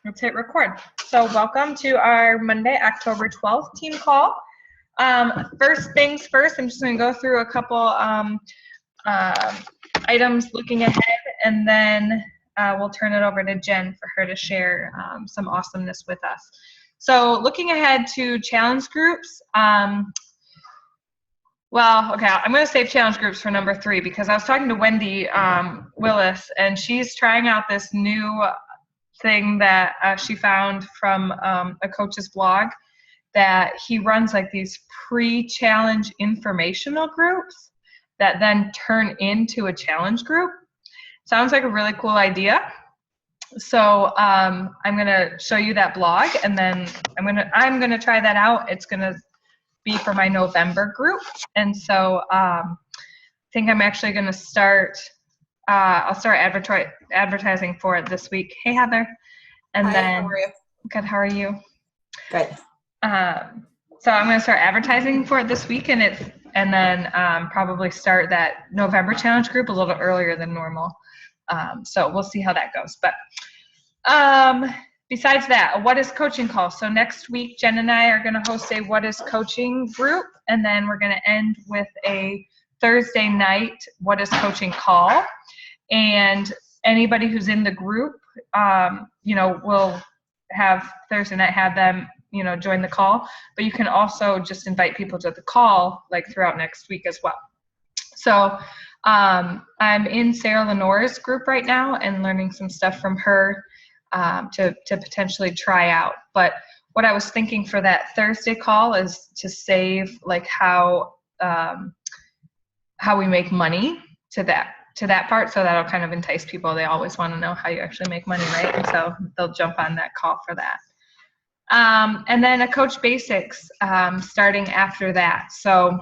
Let's hit record. So welcome to our Monday, October 12th team call. First things first, I'm just going to go through a couple items looking ahead, and then we'll turn it over to Jen for her to share some awesomeness with us. So looking ahead to challenge groups, I'm going to save challenge groups for number 3 because I was talking to Wendy Willis, and she's trying out this new thing that she found from a coach's blog, that he runs like these pre-challenge informational groups that then turn into a challenge group. Sounds like a really cool idea. So I'm going to show you that blog, and then I'm going to try that out. It's going to be for my November group. And so I think I'm actually going to start I'll start advertising for it this week. Hey, Heather. And Hi, then, how are you? Good, how are you? Good. So I'm going to start advertising for it this week, and then probably start that November challenge group a little earlier than normal. So we'll see how that goes. But besides that, What is Coaching call. So next week, Jen and I are going to host a What is Coaching group, and then we're going to end with a Thursday night What is Coaching call. And anybody who's in the group, we'll have Thursday night, have them, join the call. But you can also just invite people to the call like throughout next week as well. So I'm in Sarah Lenore's group right now and learning some stuff from her to potentially try out. But what I was thinking for that Thursday call is to save like how we make money to that part, so that'll kind of entice people. They always want to know how you actually make money, right? And so they'll jump on that call for that. And then a Coach Basics starting after that. So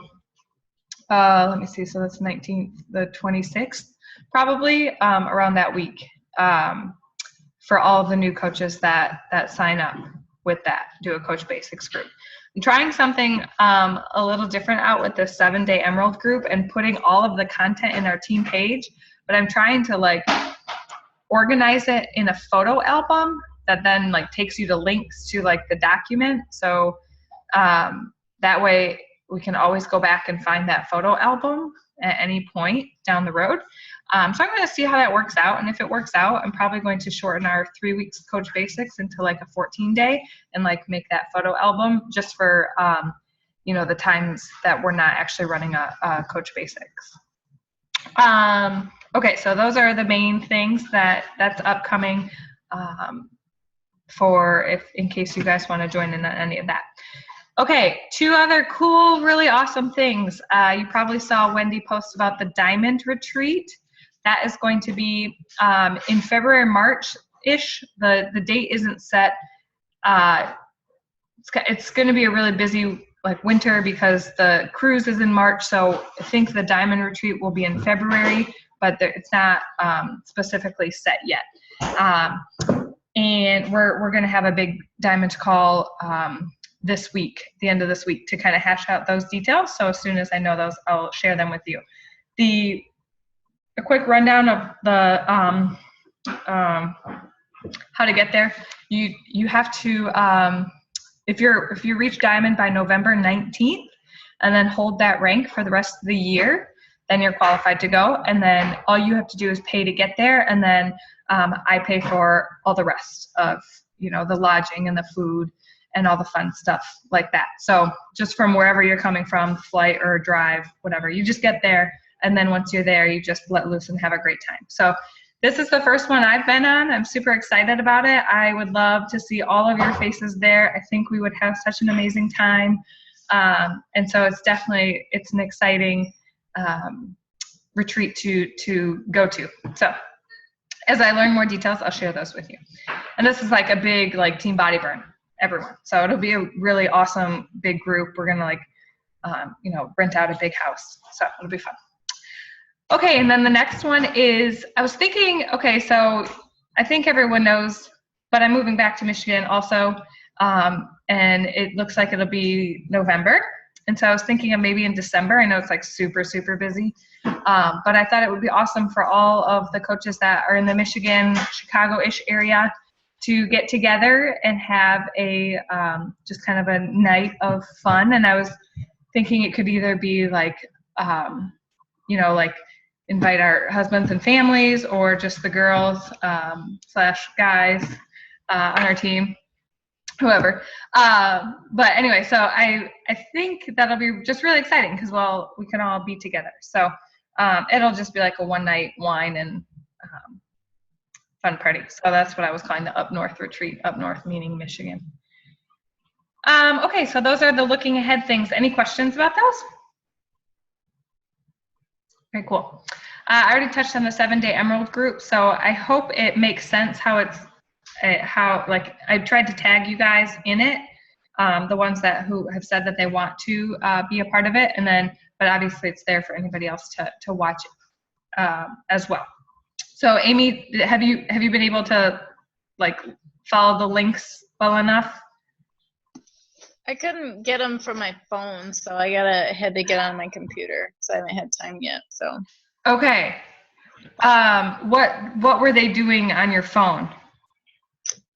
let me see. So that's the 26th, probably around that week for all of the new coaches that sign up with that, do a Coach Basics group. I'm trying something a little different out with the 7-Day Emerald group and putting all of the content in our team page, but I'm trying to like organize it in a photo album that then like takes you to links to like the document. So that way we can always go back and find that photo album at any point down the road. So I'm going to see how that works out. And if it works out, I'm probably going to shorten our 3 weeks Coach Basics into like a 14-day and like make that photo album just for, the times that we're not actually running a Coach Basics. Okay, so those are the main things that's upcoming in case you guys want to join in on any of that. Okay, 2 other cool, really awesome things. You probably saw Wendy post about the Diamond Retreat. That is going to be in February, March-ish. The date isn't set. It's going to be a really busy winter because the cruise is in March. So I think the Diamond Retreat will be in February, but it's not specifically set yet. And we're going to have a big Diamond call this week, the end of this week, to kind of hash out those details. So as soon as I know those, I'll share them with you. A quick rundown of the how to get there. You have to if you reach Diamond by November 19th and then hold that rank for the rest of the year, then you're qualified to go. And then all you have to do is pay to get there, and then I pay for all the rest of the lodging and the food and all the fun stuff like that. So just from wherever you're coming from, flight or drive, whatever, you just get there. And then once you're there, you just let loose and have a great time. So this is the first one I've been on. I'm super excited about it. I would love to see all of your faces there. I think we would have such an amazing time. And so it's an exciting retreat to go to. So as I learn more details, I'll share those with you. And this is like a big team body burn, everyone. So it'll be a really awesome big group. We're gonna rent out a big house. So it'll be fun. Okay, and then the next one is, I was thinking, okay, so I think everyone knows, but I'm moving back to Michigan also, and it looks like it'll be November. And so I was thinking of maybe in December. I know it's super, super busy, but I thought it would be awesome for all of the coaches that are in the Michigan, Chicago-ish area to get together and have a just kind of a night of fun. And I was thinking it could either be like, like invite our husbands and families, or just the girls / guys on our team, whoever. But anyway, so I think that'll be just really exciting because, well, we can all be together. So it'll just be like a one night wine and fun party. So that's what I was calling the Up North retreat, Up North meaning Michigan. Okay, so those are the looking ahead things. Any questions about those? Very cool. I already touched on the 7-day Emerald group, so I hope it makes sense how it's, like I tried to tag you guys in it, the ones who have said that they want to be a part of it, and then, but obviously it's there for anybody else to watch it as well. So Amy, have you been able to like follow the links well enough? I couldn't get them from my phone, so I had to get on my computer, so I haven't had time yet. So okay, what were they doing on your phone?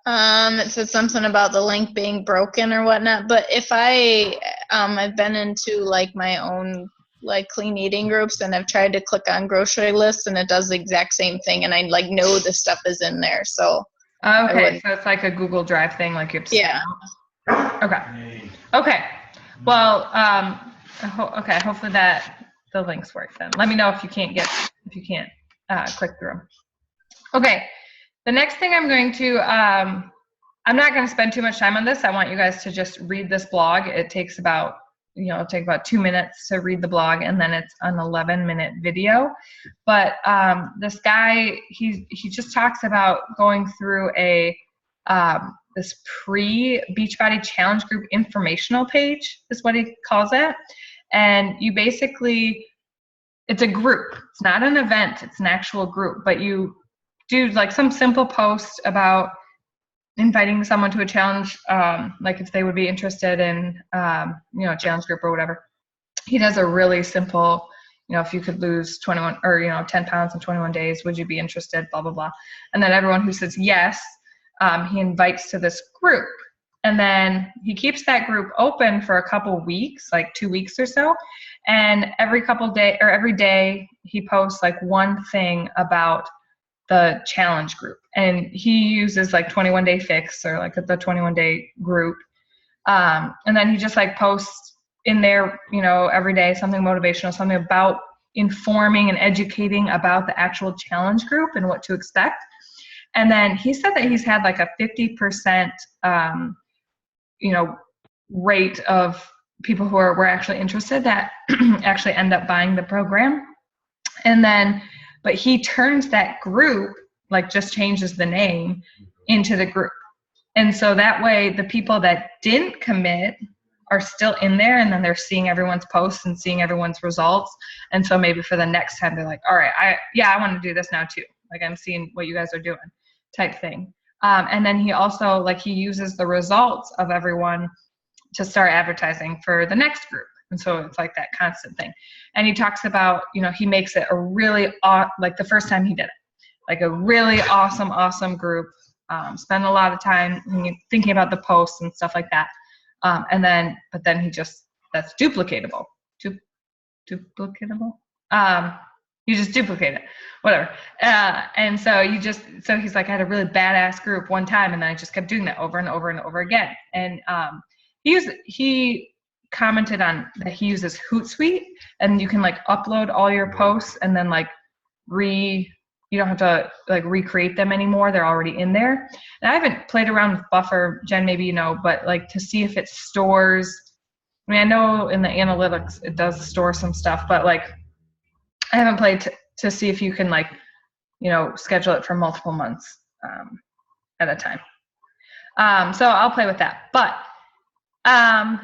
It said something about the link being broken or whatnot. But if I've been into like my own like clean eating groups, and I've tried to click on grocery lists, and it does the exact same thing, and I like know the stuff is in there. So okay, so it's like a Google Drive thing, like you have to yeah. Okay. Well, okay. Hopefully that the links work then. Let me know if you can't click through them. Okay. The next thing I'm going to, I'm not going to spend too much time on this. I want you guys to just read this blog. It takes about, it'll take about 2 minutes to read the blog, and then it's an 11-minute video. But this guy, he just talks about going through this pre-Beachbody Challenge Group informational page is what he calls it. And you basically, it's a group. It's not an event. It's an actual group. But you do like some simple post about inviting someone to a challenge, like if they would be interested in, a challenge group or whatever. He does a really simple, if you could lose 21 or, 10 pounds in 21 days, would you be interested, blah, blah, blah. And then everyone who says yes, he invites to this group, and then he keeps that group open for a couple weeks, like 2 weeks or so. And every day he posts like one thing about the challenge group, and he uses like 21 Day Fix or like the 21 day group. And then he just like posts in there, every day something motivational, something about informing and educating about the actual challenge group and what to expect. And then he said that he's had like a 50%, rate of people who were actually interested that actually end up buying the program. And then, but he turns that group, like just changes the name into the group. And so that way the people that didn't commit are still in there, and then they're seeing everyone's posts and seeing everyone's results. And so maybe for the next time they're like, all right, I want to do this now too. Like I'm seeing what you guys are doing type thing. And then he also he uses the results of everyone to start advertising for the next group. And so it's like that constant thing. And he talks about, he makes it a really, like the first time he did it, like a really awesome group, spend a lot of time thinking about the posts and stuff like that. But then that's duplicatable. Duplicatable? You just duplicate it, whatever. And so he's like, I had a really badass group one time, and then I just kept doing that over and over and over again. And he commented on that he uses Hootsuite, and you can like upload all your posts and then you don't have to like recreate them anymore. They're already in there. And I haven't played around with Buffer, Jen, maybe but like to see if it stores. I mean, I know in the analytics it does store some stuff, but like I haven't played to see if you can schedule it for multiple months at a time. So I'll play with that. But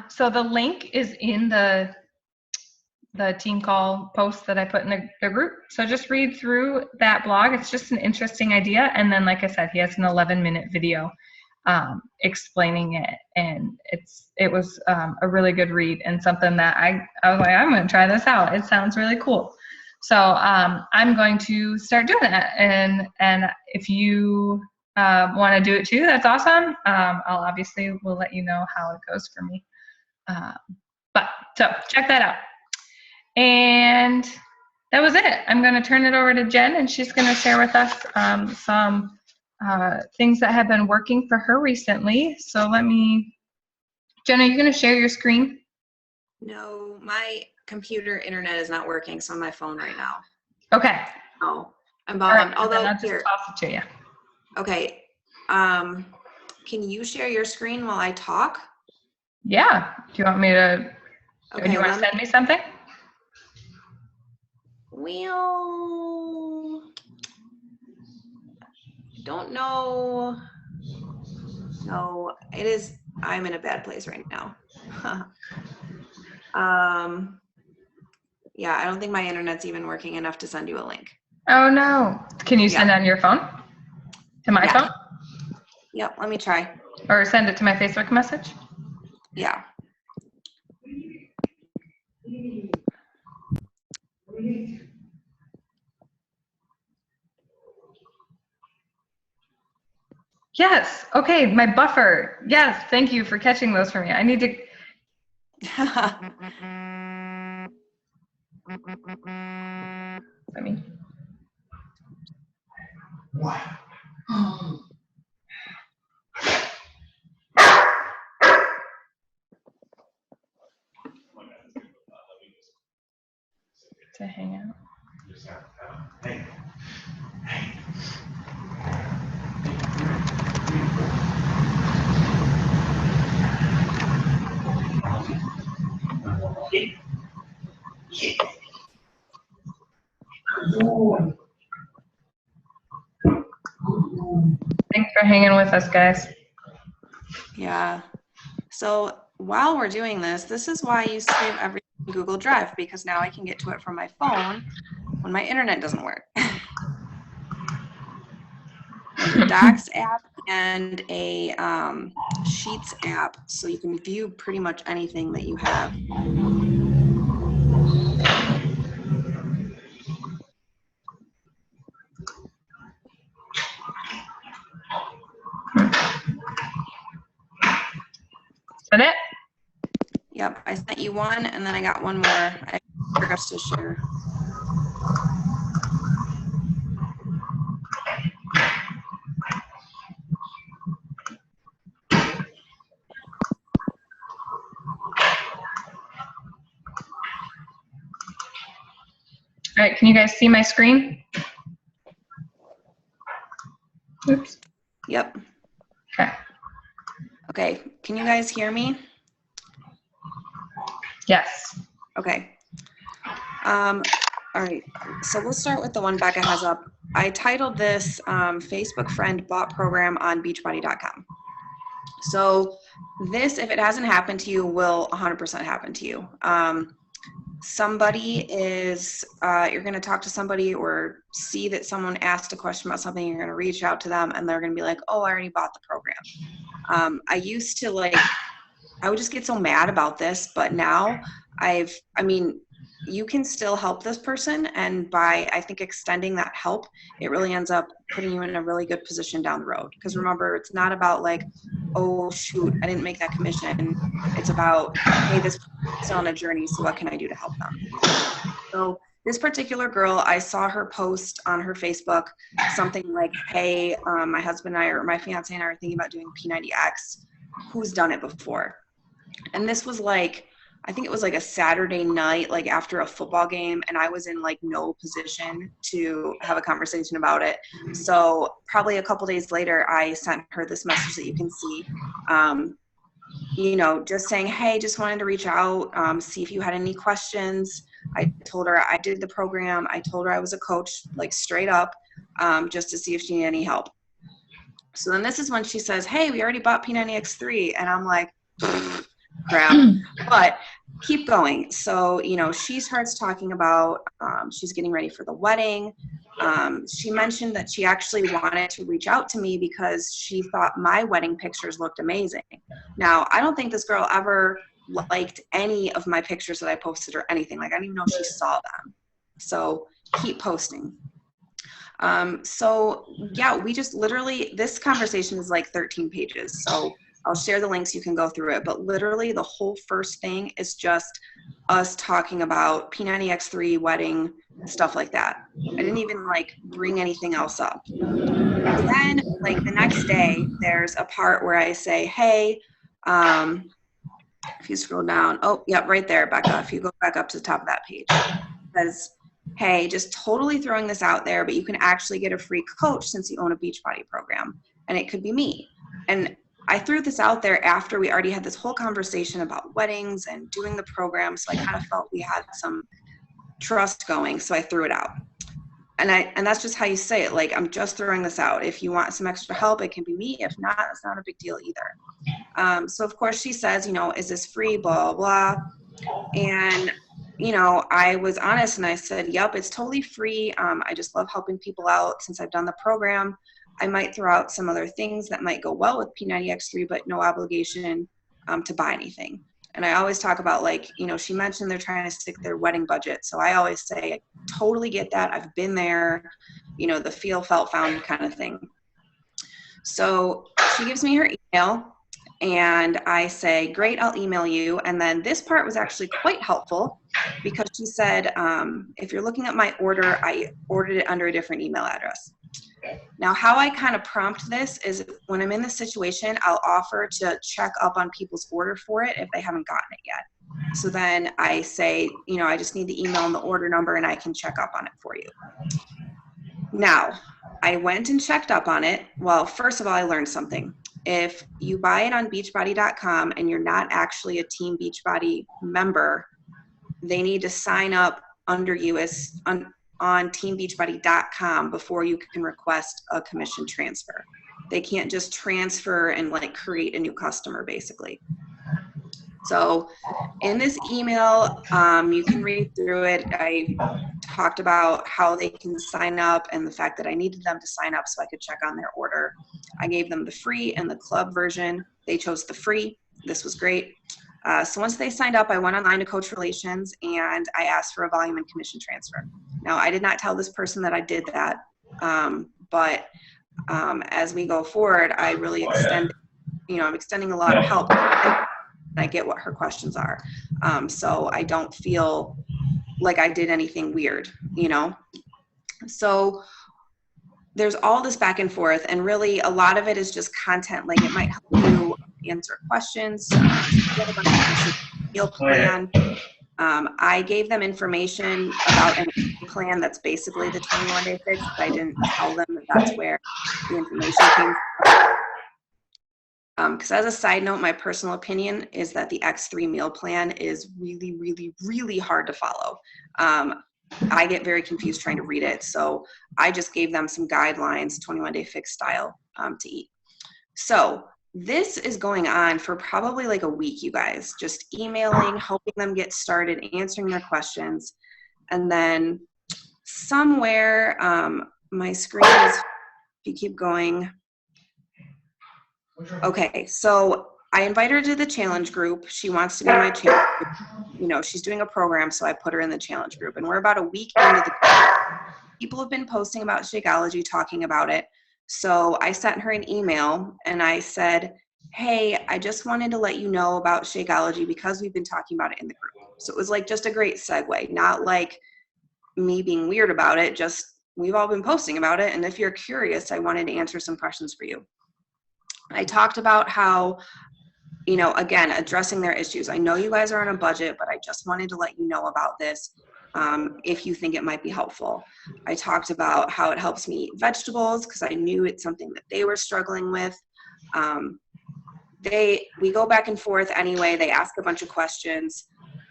so the link is in the team call post that I put in the group. So just read through that blog. It's just an interesting idea. And then, like I said, he has an 11-minute video explaining it, and it was a really good read and something that I was like, I'm going to try this out. It sounds really cool. So I'm going to start doing that. And if you want to do it too, that's awesome. We'll let you know how it goes for me. So check that out. And that was it. I'm going to turn it over to Jen, and she's going to share with us some things that have been working for her recently. So Jen, are you going to share your screen? No, my computer internet is not working, so on my phone right now. Okay. Oh, I'm All right, bummed. Although I'll just here, toss it to you. okay. Can you share your screen while I talk? Yeah. Do you want me to? Or do you want to send me something? Well, don't know. No, it is. I'm in a bad place right now. Yeah, I don't think my internet's even working enough to send you a link. Oh no. Can you send it on your phone? To my phone? Yep, let me try. Or send it to my Facebook message? Yeah. Yes. Okay, my buffer. Yes, thank you for catching those for me. I need to. Let me. To hang out. Thanks for hanging with us, guys. Yeah. So while we're doing this is why I used to save everything in Google Drive, because now I can get to it from my phone when my internet doesn't work. There's a Docs app and a Sheets app, so you can view pretty much anything that you have. Is that it? Yep, I sent you one, and then I got one more I forgot to share. All right, can you guys see my screen? Oops. Yep. Okay. Okay, can you guys hear me? Yes. Okay. All right, so we'll start with the one Becca has up. I titled this Facebook Friend Bot Program on Beachbody.com. So this, if it hasn't happened to you, will 100% happen to you. Somebody is, you're going to talk to somebody or see that someone asked a question about something, you're going to reach out to them and they're going to be like, oh, I already bought the program. I used to I would just get so mad about this, but now you can still help this person, and by, I think, extending that help, it really ends up putting you in a really good position down the road. Because remember, it's not about oh shoot, I didn't make that commission. It's about, hey, this person's on a journey, so what can I do to help them? So this particular girl, I saw her post on her Facebook something like, hey, my husband and I, or my fiance and I, are thinking about doing P90X. Who's done it before? And this was I think it was a Saturday night, after a football game, and I was in no position to have a conversation about it. So probably a couple days later, I sent her this message that you can see, just saying, hey, just wanted to reach out, see if you had any questions. I told her I did the program. I told her I was a coach, straight up, just to see if she needed any help. So then this is when she says, hey, we already bought P90X3. And I'm like, crap, but keep going. So, she starts talking about, she's getting ready for the wedding. She mentioned that she actually wanted to reach out to me because she thought my wedding pictures looked amazing. Now, I don't think this girl ever liked any of my pictures that I posted or anything. I didn't even know she saw them. So keep posting. So yeah, we just literally, this conversation is like 13 pages. So I'll share the links, you can go through it, but literally the whole first thing is just us talking about P90X3 wedding, stuff like that. I didn't even like bring anything else up. So then like the next day, there's a part where I say, hey, if you scroll down, oh, yep, right there, Becca, if you go back up to the top of that page, it says, hey, just totally throwing this out there, but you can actually get a free coach since you own a Beachbody program, and it could be me. And I threw this out there after we already had this whole conversation about weddings and doing the program, so I kind of felt we had some trust going, so I threw it out. And that's just how you say it, like, I'm just throwing this out. If you want some extra help, it can be me. If not, it's not a big deal either. So of course she says, you know, is this free, blah, blah, blah. And you know, I was honest and I said, yep, it's totally free. I just love helping people out since I've done the program. I might throw out some other things that might go well with P90X3, but no obligation to buy anything. And I always talk about, like, you know, she mentioned they're trying to stick their wedding budget. So I always say, I totally get that. I've been there, you know, the feel, felt, found kind of thing. So she gives me her email. And I say, great, I'll email you. And then this part was actually quite helpful because she said, if you're looking at my order, I ordered it under a different email address. Now, how I kind of prompt this is when I'm in this situation, I'll offer to check up on people's order for it if they haven't gotten it yet. So then I say, you know, I just need the email and the order number and I can check up on it for you. Now, I went and checked up on it. Well, first of all, I learned something. If you buy it on Beachbody.com and you're not actually a Team Beachbody member, they need to sign up under you as on teambeachbody.com before you can request a commission transfer. They can't just transfer and like create a new customer basically. So in this email, you can read through it. I talked about how they can sign up and the fact that I needed them to sign up so I could check on their order. I gave them the free and the club version. They chose the free. This was great. So once they signed up, I went online to Coach Relations and I asked for a volume and commission transfer. Now, I did not tell this person that I did that, but as we go forward, I really extend, you know, I'm extending a lot of help. I get what her questions are. So I don't feel like I did anything weird, you know? So there's all this back and forth, and really a lot of it is just content. Like, it might help you answer questions, get a bunch of meal plan. I gave them information about a plan that's basically the 21-day fix, but I didn't tell them that that's where the information came from. Because as a side note, my personal opinion is that the X3 meal plan is really, really, really hard to follow. I get very confused trying to read it. So I just gave them some guidelines, 21-day fix style, to eat. So this is going on for probably like a week, you guys, just emailing, helping them get started, answering their questions. And then somewhere, my screen is, if you keep going. Okay, so I invite her to the challenge group. She wants to be in my challenge group. You know, she's doing a program, so I put her in the challenge group. And we're about a week into the group. People have been posting about Shakeology, talking about it. So I sent her an email and I said, hey, I just wanted to let you know about Shakeology because we've been talking about it in the group. So it was like just a great segue, not like me being weird about it, just we've all been posting about it. And if you're curious, I wanted to answer some questions for you. I talked about how, you know, again, addressing their issues. I know you guys are on a budget, but I just wanted to let you know about this if you think it might be helpful. I talked about how it helps me eat vegetables because I knew it's something that they were struggling with. We go back and forth anyway. They ask a bunch of questions.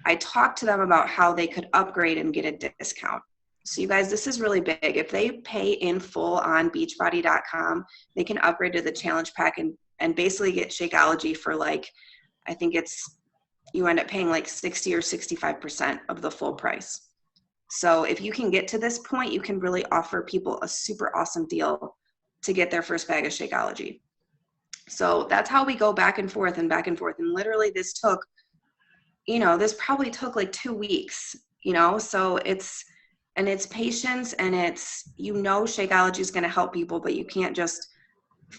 I talked to them about how they could upgrade and get a discount. So you guys, this is really big. If they pay in full on beachbody.com, they can upgrade to the challenge pack and basically get Shakeology for like, I think it's, you end up paying like 60 or 65% of the full price. So if you can get to this point, you can really offer people a super awesome deal to get their first bag of Shakeology. So that's how we go back and forth and back and forth. And literally this took, you know, this probably took like 2 weeks, you know, so it's And it's patience, and it's, Shakeology is going to help people, but you can't just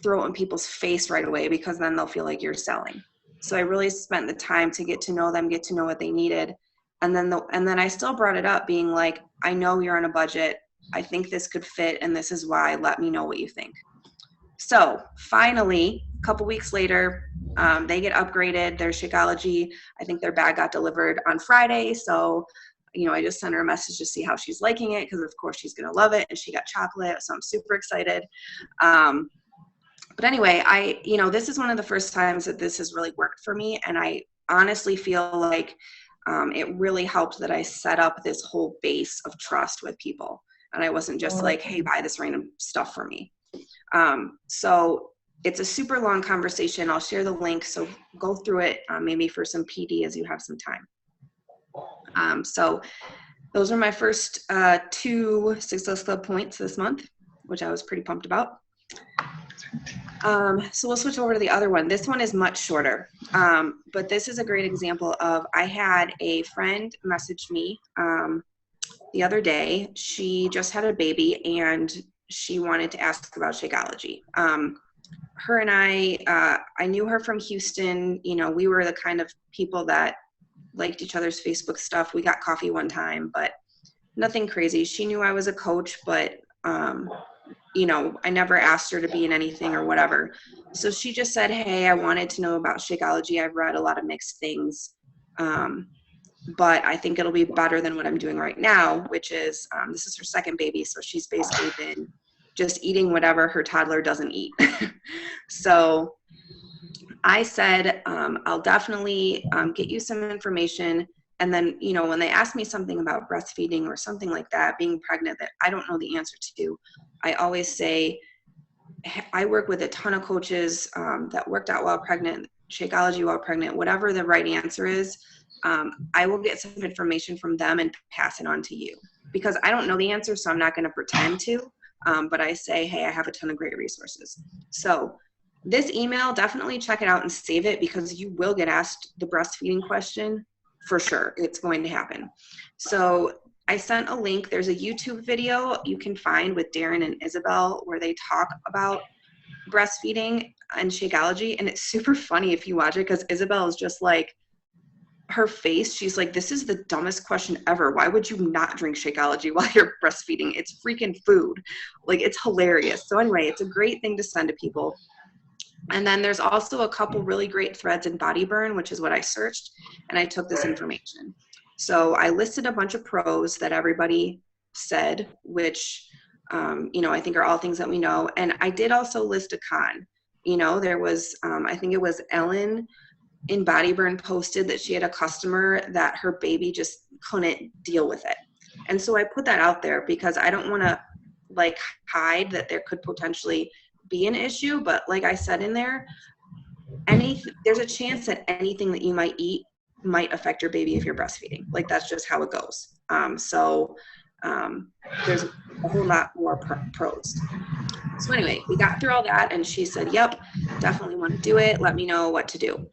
throw it in people's face right away, because then they'll feel like you're selling. So I really spent the time to get to know them, get to know what they needed. And then I still brought it up, being like, I know you're on a budget. I think this could fit, and this is why. Let me know what you think. So finally, a couple weeks later, they get upgraded. Their Shakeology, I think their bag got delivered on Friday. So, I just sent her a message to see how she's liking it, because of course she's going to love it. And she got chocolate, so I'm super excited. But anyway, this is one of the first times that this has really worked for me. And I honestly feel like it really helped that I set up this whole base of trust with people. And I wasn't just like, hey, buy this random stuff for me. So it's a super long conversation. I'll share the link. So go through it maybe for some PD as you have some time. So those are my first 2 Success Club points this month, which I was pretty pumped about. So we'll switch over to the other one. This one is much shorter, but this is a great example of, I had a friend message me the other day. She just had a baby, and she wanted to ask about Shakeology. Her and I knew her from Houston. We were the kind of people that liked each other's Facebook stuff. We got coffee one time, but nothing crazy. She knew I was a coach, but I never asked her to be in anything or whatever. So she just said, hey, I wanted to know about Shakeology. I've read a lot of mixed things, but I think it'll be better than what I'm doing right now, which is, this is her second baby. So she's basically been just eating whatever her toddler doesn't eat. So I said, I'll definitely get you some information. And then, when they ask me something about breastfeeding or something like that, being pregnant, that I don't know the answer to, I always say, I work with a ton of coaches that worked out while pregnant, Shakeology while pregnant, whatever the right answer is, I will get some information from them and pass it on to you, because I don't know the answer. So I'm not going to pretend to, but I say, hey, I have a ton of great resources. So this email, definitely check it out and save it, because you will get asked the breastfeeding question for sure. It's going to happen. So I sent a link. There's a YouTube video you can find with Darren and Isabel where they talk about breastfeeding and Shakeology. And it's super funny if you watch it, because Isabel is just like, her face, she's like, this is the dumbest question ever. Why would you not drink Shakeology while you're breastfeeding? It's freaking food. Like, it's hilarious. So anyway, it's a great thing to send to people. And then there's also a couple really great threads in Body Burn, which is what I searched, and I took this information. So I listed a bunch of pros that everybody said, which, I think are all things that we know. And I did also list a con. There was, I think it was Ellen in Body Burn posted that she had a customer that her baby just couldn't deal with it. And so I put that out there because I don't want to hide that there could potentially be an issue, but like I said in there, there's a chance that anything that you might eat might affect your baby if you're breastfeeding. That's just how it goes. There's a whole lot more pros. So anyway, we got through all that, and she said, yep, definitely want to do it. Let me know what to do.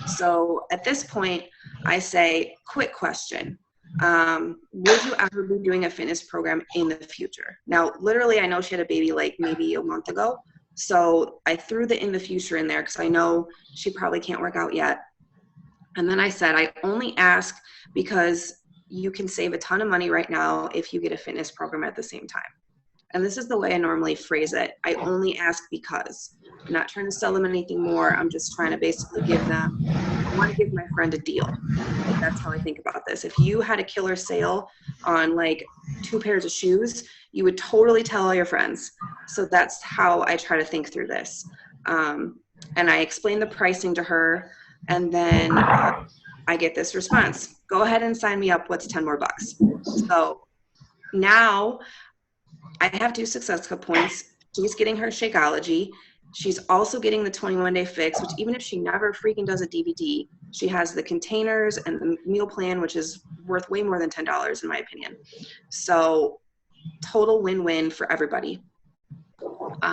So at this point, I say, quick question. Would you ever be doing a fitness program in the future? Now, literally, I know she had a baby maybe a month ago. So I threw the in the future in there because I know she probably can't work out yet. And then I said, I only ask because you can save a ton of money right now if you get a fitness program at the same time. And this is the way I normally phrase it. I only ask because. I'm not trying to sell them anything more. I'm just trying to basically I want to give my friend a deal. That's how I think about this. If you had a killer sale on 2 pairs of shoes, you would totally tell all your friends. So that's how I try to think through this. And I explain the pricing to her, and then I get this response. Go ahead and sign me up. What's 10 more bucks? So now I have 2 Success Club points. She's getting her Shakeology. She's also getting the 21-day fix, which even if she never freaking does a DVD, she has the containers and the meal plan, which is worth way more than $10 in my opinion. So total win-win for everybody.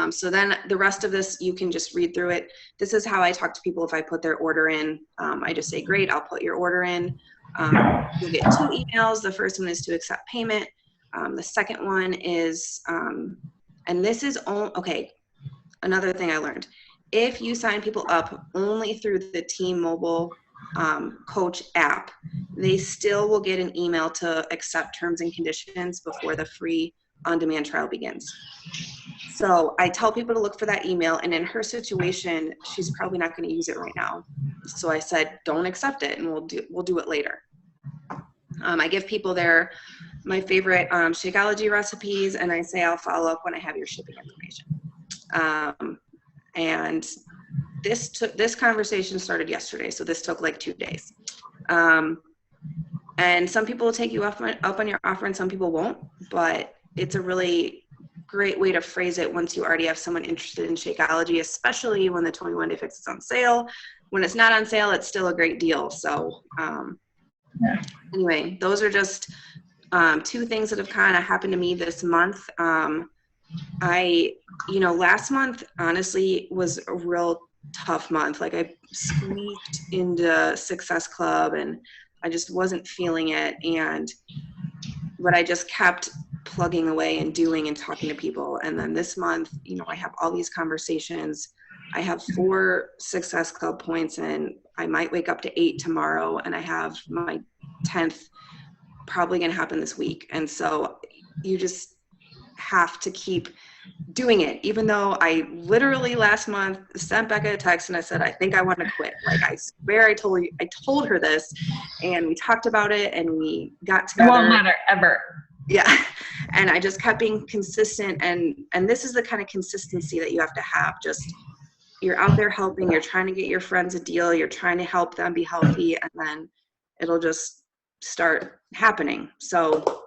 So then the rest of this, you can just read through it. This is how I talk to people if I put their order in. I just say, great, I'll put your order in. You'll get 2 emails. The first one is to accept payment. The second one is, and this is okay, another thing I learned. If you sign people up only through the Team Mobile Coach app, they still will get an email to accept terms and conditions before the free on-demand trial begins. So I tell people to look for that email, and in her situation, she's probably not going to use it right now. So I said, don't accept it, and we'll do it later. I give people my favorite Shakeology recipes, and I say I'll follow up when I have your shipping information. And this conversation started yesterday, so this took like 2 days. And some people will take you up on your offer, and some people won't. But it's a really great way to phrase it once you already have someone interested in Shakeology, especially when the 21-day fix is on sale. When it's not on sale, it's still a great deal. So anyway, those are just 2 things that have kind of happened to me this month. Last month honestly was a real tough month. Like I squeaked into Success Club and I just wasn't feeling it. But I just kept plugging away and doing and talking to people. And then this month, I have all these conversations. I have 4 Success Club points, and I might wake up to 8 tomorrow, and I have my 10th probably going to happen this week. And so you just have to keep doing it, even though I literally last month sent Becca a text and I said, I think I want to quit. Like, I swear I told her this, and we talked about it and we got together. It won't matter ever. Yeah. And I just kept being consistent. And this is the kind of consistency that you have to have. Just, you're out there helping, you're trying to get your friends a deal, you're trying to help them be healthy, and then it'll just start happening. So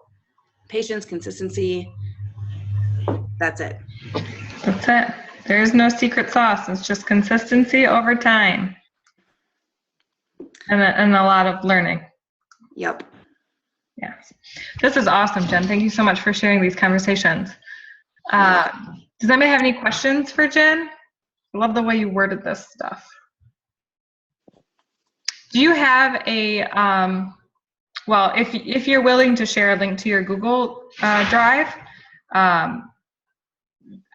patience, consistency, that's it. That's it. There is no secret sauce. It's just consistency over time. And a lot of learning. Yep. Yes. This is awesome, Jen. Thank you so much for sharing these conversations. Does anybody have any questions for Jen? I love the way you worded this stuff. Do you have a, well, if you're willing to share a link to your Google Drive,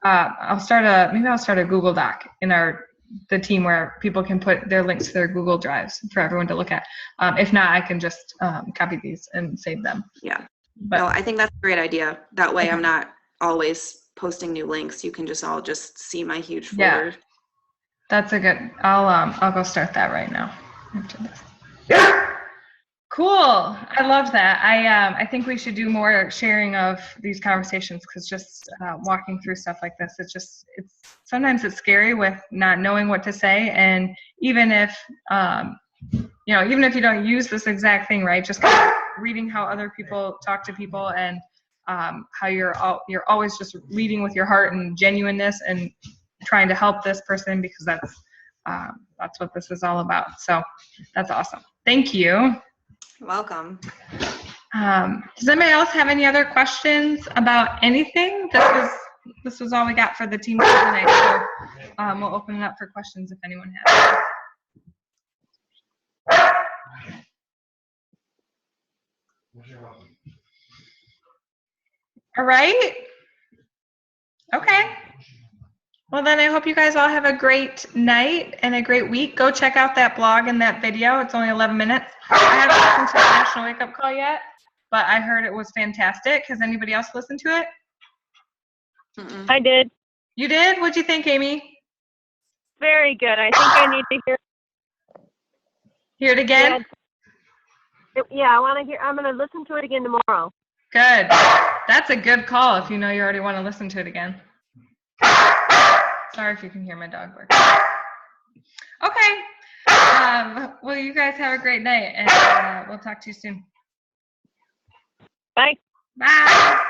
I'll start a Google Doc in the team where people can put their links to their Google Drives for everyone to look at. If not, I can just copy these and save them. Yeah. But, no, I think that's a great idea. That way I'm not always posting new links. You can just all just see my huge folder. Yeah. That's a good, I'll go start that right now after this. Cool. I love that. I think we should do more sharing of these conversations, because just walking through stuff like this, sometimes it's scary with not knowing what to say. And even if, even if you don't use this exact thing, right, just kind of reading how other people talk to people, and how you're always just leading with your heart and genuineness and trying to help this person, because that's what this is all about. So that's awesome. Thank you. You're welcome. Does anybody else have any other questions about anything? This was all we got for the team tonight. So we'll open it up for questions if anyone has. All right. Okay. Well, then I hope you guys all have a great night and a great week. Go check out that blog and that video. It's only 11 minutes. I haven't listened to the National Wake Up Call yet, but I heard it was fantastic. Has anybody else listened to it? Mm-mm. I did. You did? What'd you think, Amy? Very good. I think I need to Hear it again? Yeah, I want to hear. I'm going to listen to it again tomorrow. Good. That's a good call if you know you already want to listen to it again. Sorry if you can hear my dog bark. Okay. Well, you guys have a great night, and we'll talk to you soon. Bye. Bye.